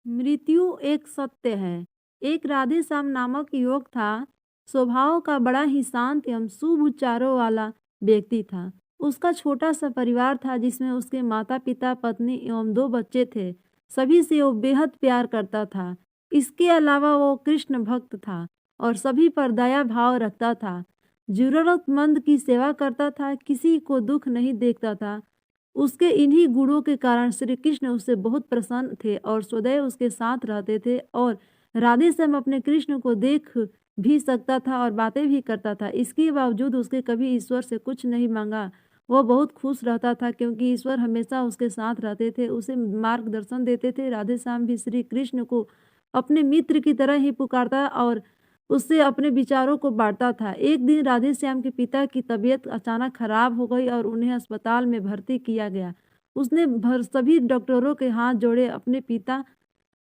मृत्यु एक सत्य है। एक राधे श्याम नामक युवक था। स्वभाव का बड़ा ही शांत एवं शुभ विचारों वाला व्यक्ति था। उसका छोटा सा परिवार था जिसमें उसके माता पिता, पत्नी एवं 2 बच्चे थे। सभी से वो बेहद प्यार करता था। इसके अलावा वो कृष्ण भक्त था और सभी पर दया भाव रखता था। जरूरतमंद की सेवा करता था, किसी को दुख नहीं देखता था। उसके इन्हीं गुणों के कारण श्री कृष्ण उससे बहुत प्रसन्न थे और सदैव उसके साथ रहते थे। और राधे श्याम अपने कृष्ण को देख भी सकता था और बातें भी करता था। इसके बावजूद उसके कभी ईश्वर से कुछ नहीं मांगा। वह बहुत खुश रहता था क्योंकि ईश्वर हमेशा उसके साथ रहते थे, उसे मार्गदर्शन देते थे। राधे श्याम भी श्री कृष्ण को अपने मित्र की तरह ही पुकारता और उससे अपने विचारों को बांटता था। एक दिन राधे श्याम के पिता की तबीयत अचानक खराब हो गई और उन्हें अस्पताल में भर्ती किया गया। उसने सभी डॉक्टरों के हाथ जोड़े, अपने पिता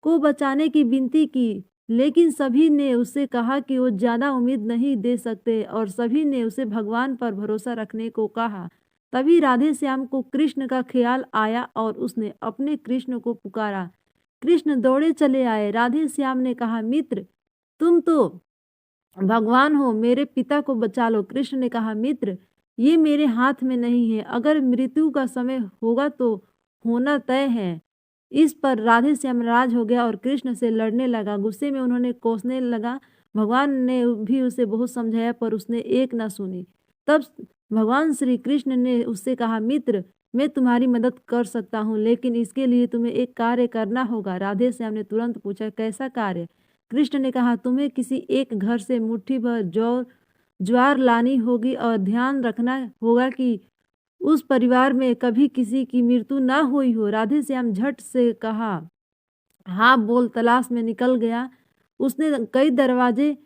को बचाने की विनती की, लेकिन सभी ने उससे कहा कि वो ज़्यादा उम्मीद नहीं दे सकते और सभी ने उसे भगवान पर भरोसा रखने को कहा। तभी राधे श्याम को कृष्ण का ख्याल आया और उसने अपने कृष्ण को पुकारा। कृष्ण दौड़े चले आए। राधे श्याम ने कहा, मित्र, तुम तो भगवान हो, मेरे पिता को बचा लो। कृष्ण ने कहा, मित्र, ये मेरे हाथ में नहीं है। अगर मृत्यु का समय होगा तो होना तय है। इस पर राधे श्याम नाराज हो गया और कृष्ण से लड़ने लगा। गुस्से में उन्होंने कोसने लगा। भगवान ने भी उसे बहुत समझाया पर उसने एक न सुनी। तब भगवान श्री कृष्ण ने उससे कहा, मित्र, मैं तुम्हारी मदद कर सकता हूँ, लेकिन इसके लिए तुम्हें एक कार्य करना होगा। राधे श्याम ने तुरंत पूछा, कैसा कार्य? कृष्ण ने कहा, तुम्हें किसी एक घर से मुट्ठी भर ज्वार लानी होगी और ध्यान रखना होगा कि उस परिवार में कभी किसी की मृत्यु ना हुई हो। राधे श्याम झट से कहा, हाँ बोल तलाश में निकल गया। उसने कई दरवाजे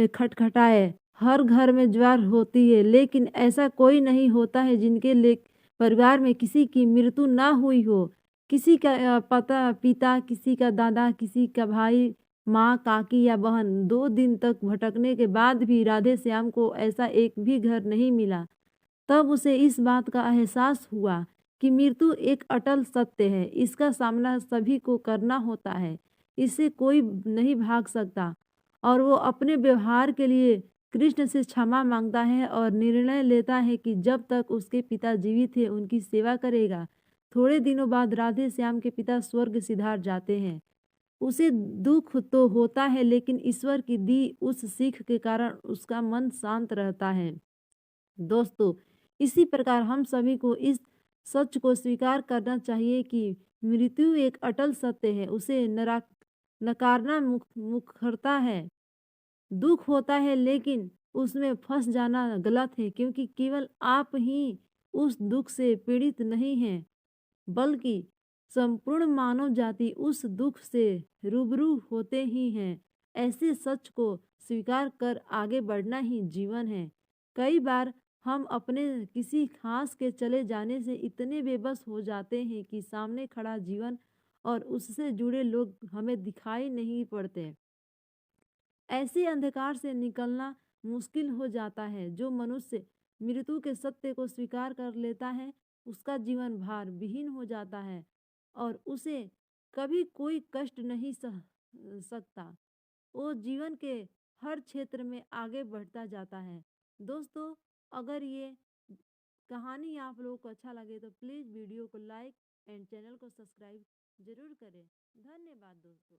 खटखटाए। हर घर में ज्वार होती है, लेकिन ऐसा कोई नहीं होता है जिनके परिवार में किसी की मृत्यु ना हुई हो। किसी का पिता, किसी का दादा, किसी का भाई, माँ, काकी या बहन। 2 दिन तक भटकने के बाद भी राधे श्याम को ऐसा एक भी घर नहीं मिला। तब उसे इस बात का एहसास हुआ कि मृत्यु एक अटल सत्य है। इसका सामना सभी को करना होता है, इससे कोई नहीं भाग सकता। और वो अपने व्यवहार के लिए कृष्ण से क्षमा मांगता है और निर्णय लेता है कि जब तक उसके पिता जीवित है उनकी सेवा करेगा। थोड़े दिनों बाद राधे श्याम के पिता स्वर्ग सिधार जाते हैं। उसे दुख तो होता है, लेकिन ईश्वर की दी उस सीख के कारण उसका मन शांत रहता है। दोस्तों, इसी प्रकार हम सभी को इस सच को स्वीकार करना चाहिए कि मृत्यु एक अटल सत्य है। उसे नकारना मुखरता है। दुख होता है, लेकिन उसमें फंस जाना गलत है, क्योंकि केवल आप ही उस दुख से पीड़ित नहीं हैं, बल्कि संपूर्ण मानव जाति उस दुख से रूबरू होते ही हैं। ऐसे सच को स्वीकार कर आगे बढ़ना ही जीवन है। कई बार हम अपने किसी खास के चले जाने से इतने बेबस हो जाते हैं कि सामने खड़ा जीवन और उससे जुड़े लोग हमें दिखाई नहीं पड़ते। ऐसे अंधकार से निकलना मुश्किल हो जाता है। जो मनुष्य मृत्यु के सत्य को स्वीकार कर लेता है, उसका जीवन भार विहीन हो जाता है और उसे कभी कोई कष्ट नहीं सह सकता। वो जीवन के हर क्षेत्र में आगे बढ़ता जाता है। दोस्तों, अगर ये कहानी आप लोगों को अच्छा लगे तो प्लीज़ वीडियो को लाइक एंड चैनल को सब्सक्राइब जरूर करें। धन्यवाद दोस्तों।